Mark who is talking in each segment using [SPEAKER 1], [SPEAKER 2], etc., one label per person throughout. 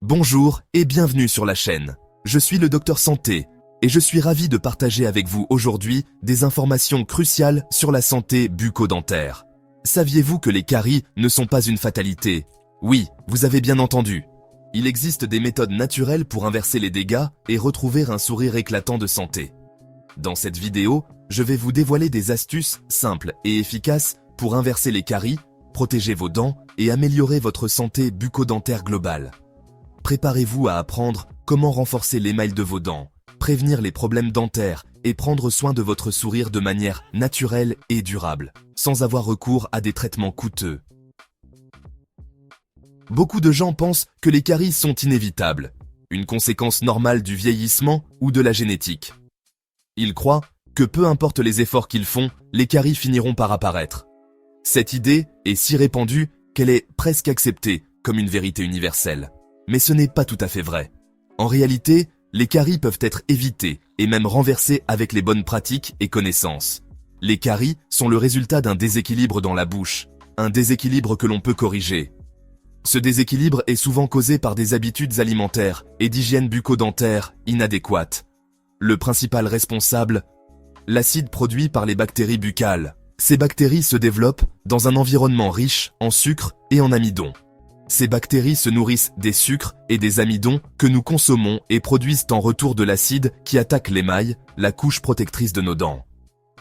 [SPEAKER 1] Bonjour et bienvenue sur la chaîne. Je suis le Docteur Santé et je suis ravi de partager avec vous aujourd'hui des informations cruciales sur la santé bucco-dentaire. Saviez-vous que les caries ne sont pas une fatalité? Oui, vous avez bien entendu. Il existe des méthodes naturelles pour inverser les dégâts et retrouver un sourire éclatant de santé. Dans cette vidéo, je vais vous dévoiler des astuces simples et efficaces pour inverser les caries, protéger vos dents et améliorer votre santé bucco-dentaire globale. Préparez-vous à apprendre comment renforcer l'émail de vos dents, prévenir les problèmes dentaires et prendre soin de votre sourire de manière naturelle et durable, sans avoir recours à des traitements coûteux. Beaucoup de gens pensent que les caries sont inévitables, une conséquence normale du vieillissement ou de la génétique. Ils croient que peu importe les efforts qu'ils font, les caries finiront par apparaître. Cette idée est si répandue qu'elle est presque acceptée comme une vérité universelle. Mais ce n'est pas tout à fait vrai. En réalité, les caries peuvent être évitées et même renversées avec les bonnes pratiques et connaissances. Les caries sont le résultat d'un déséquilibre dans la bouche, un déséquilibre que l'on peut corriger. Ce déséquilibre est souvent causé par des habitudes alimentaires et d'hygiène bucco-dentaire inadéquates. Le principal responsable, l'acide produit par les bactéries buccales. Ces bactéries se développent dans un environnement riche en sucre et en amidon. Ces bactéries se nourrissent des sucres et des amidons que nous consommons et produisent en retour de l'acide qui attaque l'émail, la couche protectrice de nos dents.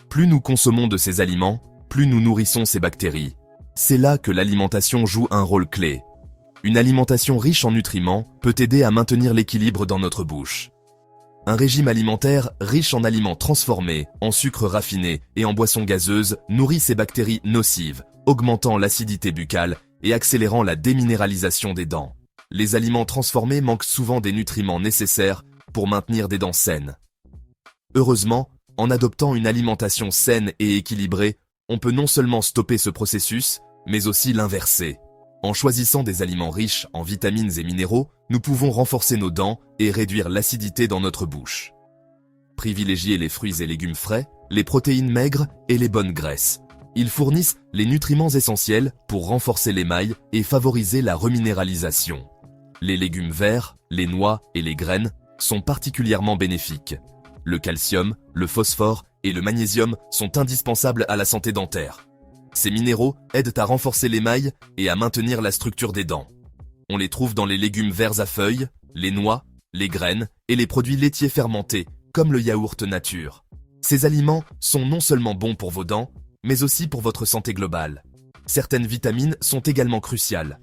[SPEAKER 1] Plus nous consommons de ces aliments, plus nous nourrissons ces bactéries. C'est là que l'alimentation joue un rôle clé. Une alimentation riche en nutriments peut aider à maintenir l'équilibre dans notre bouche. Un régime alimentaire riche en aliments transformés, en sucres raffinés et en boissons gazeuses nourrit ces bactéries nocives, augmentant l'acidité buccale et accélérant la déminéralisation des dents. Les aliments transformés manquent souvent des nutriments nécessaires pour maintenir des dents saines. Heureusement, en adoptant une alimentation saine et équilibrée, on peut non seulement stopper ce processus, mais aussi l'inverser. En choisissant des aliments riches en vitamines et minéraux, nous pouvons renforcer nos dents et réduire l'acidité dans notre bouche. Privilégiez les fruits et légumes frais, les protéines maigres et les bonnes graisses. Ils fournissent les nutriments essentiels pour renforcer l'émail et favoriser la reminéralisation. Les légumes verts, les noix et les graines sont particulièrement bénéfiques. Le calcium, le phosphore et le magnésium sont indispensables à la santé dentaire. Ces minéraux aident à renforcer l'émail et à maintenir la structure des dents. On les trouve dans les légumes verts à feuilles, les noix, les graines et les produits laitiers fermentés, comme le yaourt nature. Ces aliments sont non seulement bons pour vos dents, mais aussi pour votre santé globale. Certaines vitamines sont également cruciales.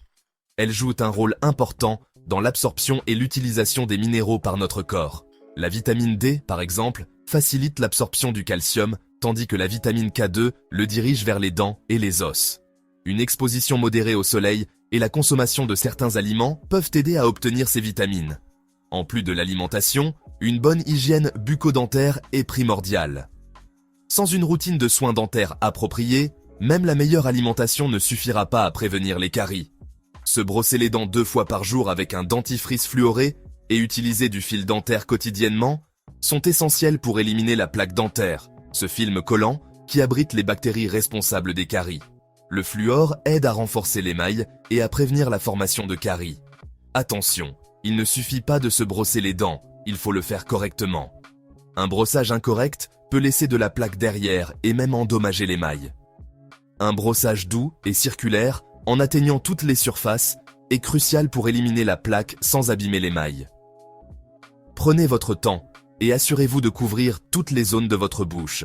[SPEAKER 1] Elles jouent un rôle important dans l'absorption et l'utilisation des minéraux par notre corps. La vitamine D, par exemple, facilite l'absorption du calcium, tandis que la vitamine K2 le dirige vers les dents et les os. Une exposition modérée au soleil et la consommation de certains aliments peuvent aider à obtenir ces vitamines. En plus de l'alimentation, une bonne hygiène bucco-dentaire est primordiale. Sans une routine de soins dentaires appropriée, même la meilleure alimentation ne suffira pas à prévenir les caries. Se brosser les dents 2 fois par jour avec un dentifrice fluoré et utiliser du fil dentaire quotidiennement sont essentiels pour éliminer la plaque dentaire, ce film collant qui abrite les bactéries responsables des caries. Le fluor aide à renforcer l'émail et à prévenir la formation de caries. Attention, il ne suffit pas de se brosser les dents, il faut le faire correctement. Un brossage incorrect peut laisser de la plaque derrière et même endommager l'émail. Un brossage doux et circulaire, en atteignant toutes les surfaces, est crucial pour éliminer la plaque sans abîmer l'émail. Prenez votre temps et assurez-vous de couvrir toutes les zones de votre bouche.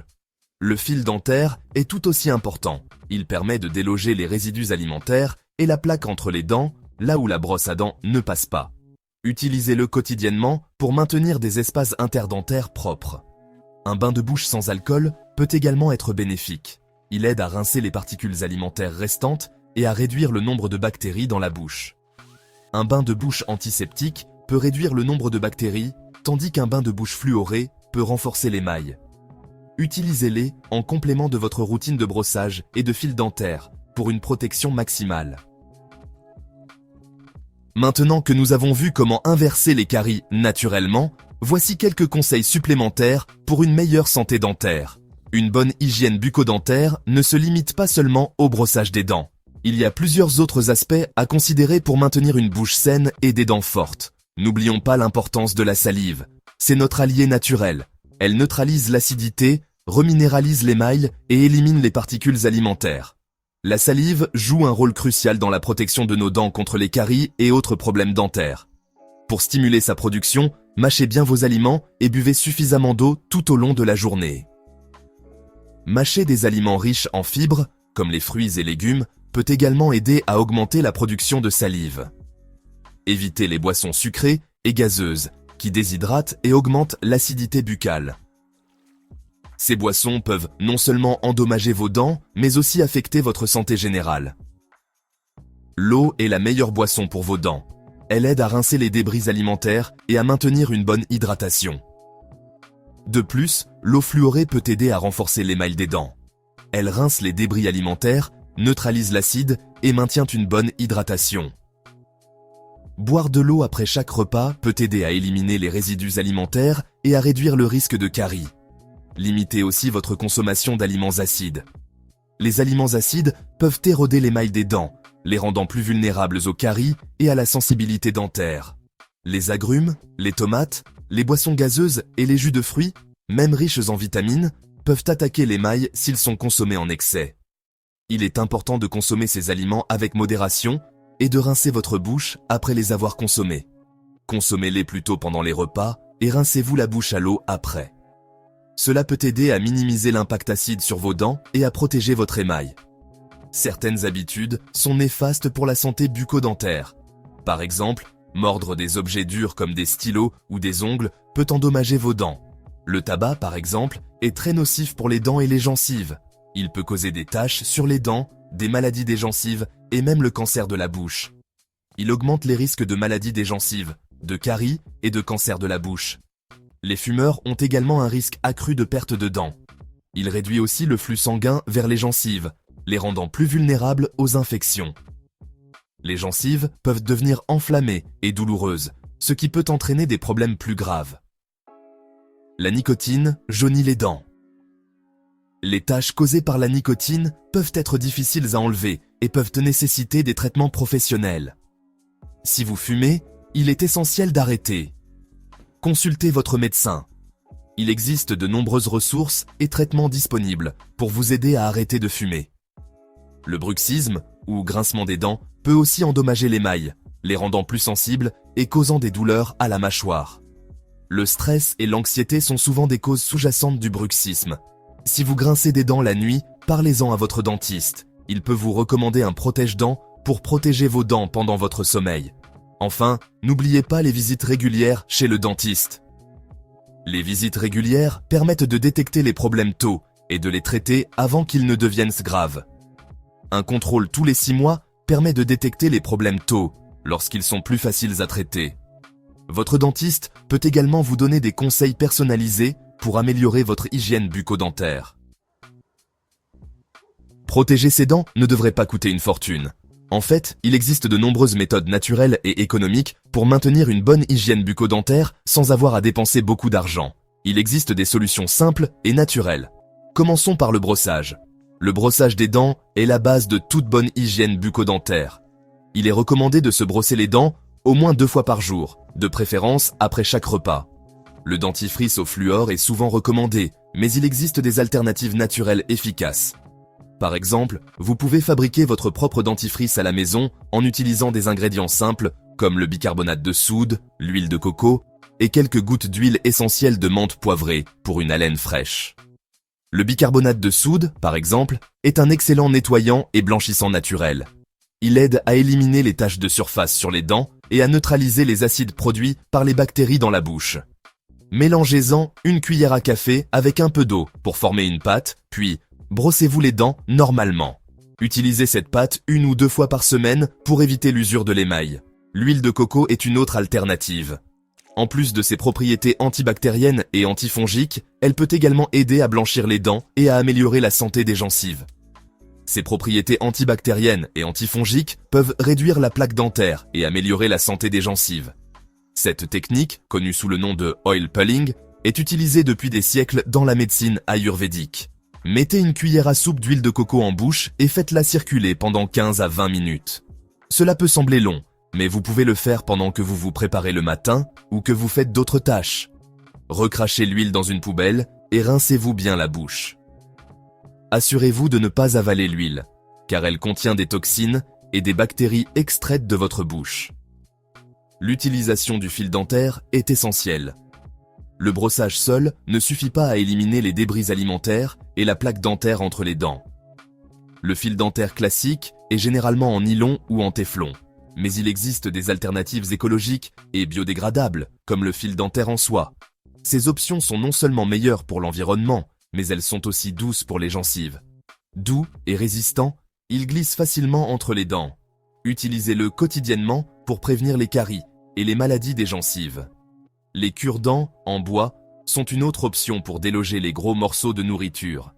[SPEAKER 1] Le fil dentaire est tout aussi important. Il permet de déloger les résidus alimentaires et la plaque entre les dents, là où la brosse à dents ne passe pas. Utilisez-le quotidiennement pour maintenir des espaces interdentaires propres. Un bain de bouche sans alcool peut également être bénéfique. Il aide à rincer les particules alimentaires restantes et à réduire le nombre de bactéries dans la bouche. Un bain de bouche antiseptique peut réduire le nombre de bactéries, tandis qu'un bain de bouche fluoré peut renforcer l'émail. Utilisez-les en complément de votre routine de brossage et de fil dentaire pour une protection maximale. Maintenant que nous avons vu comment inverser les caries naturellement, voici quelques conseils supplémentaires pour une meilleure santé dentaire. Une bonne hygiène bucco-dentaire ne se limite pas seulement au brossage des dents. Il y a plusieurs autres aspects à considérer pour maintenir une bouche saine et des dents fortes. N'oublions pas l'importance de la salive. C'est notre allié naturel. Elle neutralise l'acidité, reminéralise l'émail et élimine les particules alimentaires. La salive joue un rôle crucial dans la protection de nos dents contre les caries et autres problèmes dentaires. Pour stimuler sa production, mâchez bien vos aliments et buvez suffisamment d'eau tout au long de la journée. Mâcher des aliments riches en fibres, comme les fruits et légumes, peut également aider à augmenter la production de salive. Évitez les boissons sucrées et gazeuses, qui déshydratent et augmentent l'acidité buccale. Ces boissons peuvent non seulement endommager vos dents, mais aussi affecter votre santé générale. L'eau est la meilleure boisson pour vos dents. Elle aide à rincer les débris alimentaires et à maintenir une bonne hydratation. De plus, l'eau fluorée peut aider à renforcer l'émail des dents. Elle rince les débris alimentaires, neutralise l'acide et maintient une bonne hydratation. Boire de l'eau après chaque repas peut aider à éliminer les résidus alimentaires et à réduire le risque de caries. Limitez aussi votre consommation d'aliments acides. Les aliments acides peuvent éroder l'émail des dents, les rendant plus vulnérables aux caries et à la sensibilité dentaire. Les agrumes, les tomates, les boissons gazeuses et les jus de fruits, même riches en vitamines, peuvent attaquer l'émail s'ils sont consommés en excès. Il est important de consommer ces aliments avec modération et de rincer votre bouche après les avoir consommés. Consommez-les plutôt pendant les repas et rincez-vous la bouche à l'eau après. Cela peut aider à minimiser l'impact acide sur vos dents et à protéger votre émail. Certaines habitudes sont néfastes pour la santé bucco-dentaire. Par exemple, mordre des objets durs comme des stylos ou des ongles peut endommager vos dents. Le tabac, par exemple, est très nocif pour les dents et les gencives. Il peut causer des taches sur les dents, des maladies des gencives et même le cancer de la bouche. Il augmente les risques de maladies des gencives, de caries et de cancer de la bouche. Les fumeurs ont également un risque accru de perte de dents. Il réduit aussi le flux sanguin vers les gencives, les rendant plus vulnérables aux infections. Les gencives peuvent devenir enflammées et douloureuses, ce qui peut entraîner des problèmes plus graves. La nicotine jaunit les dents. Les taches causées par la nicotine peuvent être difficiles à enlever et peuvent nécessiter des traitements professionnels. Si vous fumez, il est essentiel d'arrêter. Consultez votre médecin. Il existe de nombreuses ressources et traitements disponibles pour vous aider à arrêter de fumer. Le bruxisme, ou grincement des dents, peut aussi endommager l'émail, les rendant plus sensibles et causant des douleurs à la mâchoire. Le stress et l'anxiété sont souvent des causes sous-jacentes du bruxisme. Si vous grincez des dents la nuit, parlez-en à votre dentiste. Il peut vous recommander un protège-dents pour protéger vos dents pendant votre sommeil. Enfin, n'oubliez pas les visites régulières chez le dentiste. Les visites régulières permettent de détecter les problèmes tôt et de les traiter avant qu'ils ne deviennent graves. Un contrôle tous les 6 mois permet de détecter les problèmes tôt, lorsqu'ils sont plus faciles à traiter. Votre dentiste peut également vous donner des conseils personnalisés pour améliorer votre hygiène bucco-dentaire. Protéger ses dents ne devrait pas coûter une fortune. En fait, il existe de nombreuses méthodes naturelles et économiques pour maintenir une bonne hygiène bucco-dentaire sans avoir à dépenser beaucoup d'argent. Il existe des solutions simples et naturelles. Commençons par le brossage. Le brossage des dents est la base de toute bonne hygiène bucco-dentaire. Il est recommandé de se brosser les dents au moins 2 fois par jour, de préférence après chaque repas. Le dentifrice au fluor est souvent recommandé, mais il existe des alternatives naturelles efficaces. Par exemple, vous pouvez fabriquer votre propre dentifrice à la maison en utilisant des ingrédients simples comme le bicarbonate de soude, l'huile de coco et quelques gouttes d'huile essentielle de menthe poivrée pour une haleine fraîche. Le bicarbonate de soude, par exemple, est un excellent nettoyant et blanchissant naturel. Il aide à éliminer les taches de surface sur les dents et à neutraliser les acides produits par les bactéries dans la bouche. Mélangez-en une cuillère à café avec un peu d'eau pour former une pâte, puis brossez-vous les dents normalement. Utilisez cette pâte 1 ou 2 fois par semaine pour éviter l'usure de l'émail. L'huile de coco est une autre alternative. En plus de ses propriétés antibactériennes et antifongiques, elle peut également aider à blanchir les dents et à améliorer la santé des gencives. Ses propriétés antibactériennes et antifongiques peuvent réduire la plaque dentaire et améliorer la santé des gencives. Cette technique, connue sous le nom de oil pulling, est utilisée depuis des siècles dans la médecine ayurvédique. Mettez une cuillère à soupe d'huile de coco en bouche et faites-la circuler pendant 15 à 20 minutes. Cela peut sembler long, mais vous pouvez le faire pendant que vous vous préparez le matin ou que vous faites d'autres tâches. Recrachez l'huile dans une poubelle et rincez-vous bien la bouche. Assurez-vous de ne pas avaler l'huile, car elle contient des toxines et des bactéries extraites de votre bouche. L'utilisation du fil dentaire est essentielle. Le brossage seul ne suffit pas à éliminer les débris alimentaires et la plaque dentaire entre les dents. Le fil dentaire classique est généralement en nylon ou en téflon, mais il existe des alternatives écologiques et biodégradables, comme le fil dentaire en soie. Ces options sont non seulement meilleures pour l'environnement, mais elles sont aussi douces pour les gencives. Doux et résistant, il glisse facilement entre les dents. Utilisez-le quotidiennement pour prévenir les caries et les maladies des gencives. Les cure-dents en bois sont une autre option pour déloger les gros morceaux de nourriture.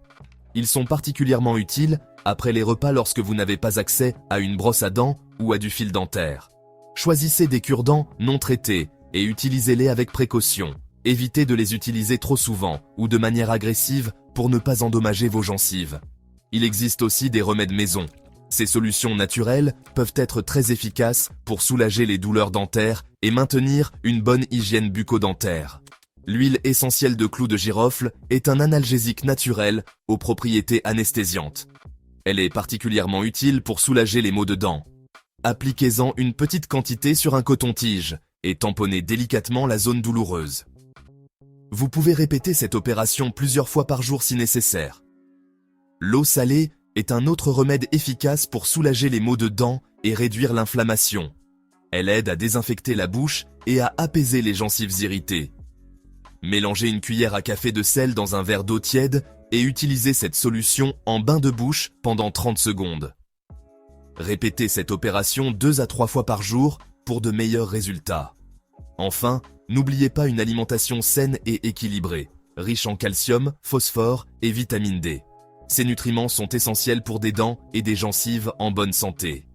[SPEAKER 1] Ils sont particulièrement utiles après les repas lorsque vous n'avez pas accès à une brosse à dents ou à du fil dentaire. Choisissez des cure-dents non traités et utilisez-les avec précaution. Évitez de les utiliser trop souvent ou de manière agressive pour ne pas endommager vos gencives. Il existe aussi des remèdes maison. Ces solutions naturelles peuvent être très efficaces pour soulager les douleurs dentaires et maintenir une bonne hygiène bucco-dentaire. L'huile essentielle de clou de girofle est un analgésique naturel aux propriétés anesthésiantes. Elle est particulièrement utile pour soulager les maux de dents. Appliquez-en une petite quantité sur un coton-tige et tamponnez délicatement la zone douloureuse. Vous pouvez répéter cette opération plusieurs fois par jour si nécessaire. L'eau salée est un autre remède efficace pour soulager les maux de dents et réduire l'inflammation. Elle aide à désinfecter la bouche et à apaiser les gencives irritées. Mélangez une cuillère à café de sel dans un verre d'eau tiède et utilisez cette solution en bain de bouche pendant 30 secondes. Répétez cette opération 2 à 3 fois par jour pour de meilleurs résultats. Enfin, n'oubliez pas une alimentation saine et équilibrée, riche en calcium, phosphore et vitamine D. Ces nutriments sont essentiels pour des dents et des gencives en bonne santé.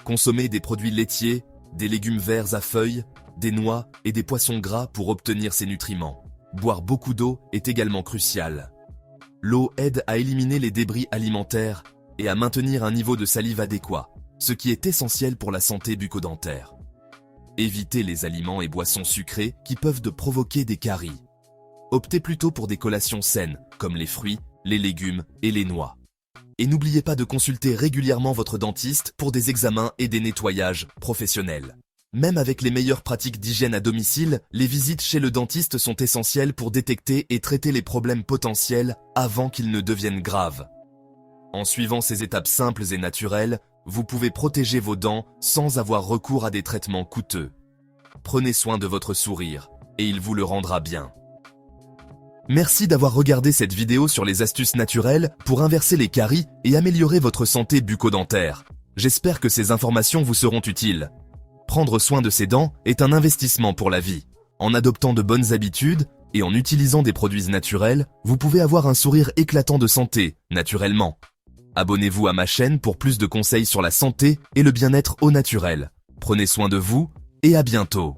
[SPEAKER 1] Consommez des produits laitiers, des légumes verts à feuilles, des noix et des poissons gras pour obtenir ces nutriments. Boire beaucoup d'eau est également crucial. L'eau aide à éliminer les débris alimentaires et à maintenir un niveau de salive adéquat, ce qui est essentiel pour la santé bucco-dentaire. Évitez les aliments et boissons sucrés qui peuvent provoquer des caries. Optez plutôt pour des collations saines, comme les fruits, les légumes et les noix. Et n'oubliez pas de consulter régulièrement votre dentiste pour des examens et des nettoyages professionnels. Même avec les meilleures pratiques d'hygiène à domicile, les visites chez le dentiste sont essentielles pour détecter et traiter les problèmes potentiels avant qu'ils ne deviennent graves. En suivant ces étapes simples et naturelles, vous pouvez protéger vos dents sans avoir recours à des traitements coûteux. Prenez soin de votre sourire, et il vous le rendra bien. Merci d'avoir regardé cette vidéo sur les astuces naturelles pour inverser les caries et améliorer votre santé bucco-dentaire. J'espère que ces informations vous seront utiles. Prendre soin de ses dents est un investissement pour la vie. En adoptant de bonnes habitudes et en utilisant des produits naturels, vous pouvez avoir un sourire éclatant de santé, naturellement. Abonnez-vous à ma chaîne pour plus de conseils sur la santé et le bien-être au naturel. Prenez soin de vous et à bientôt.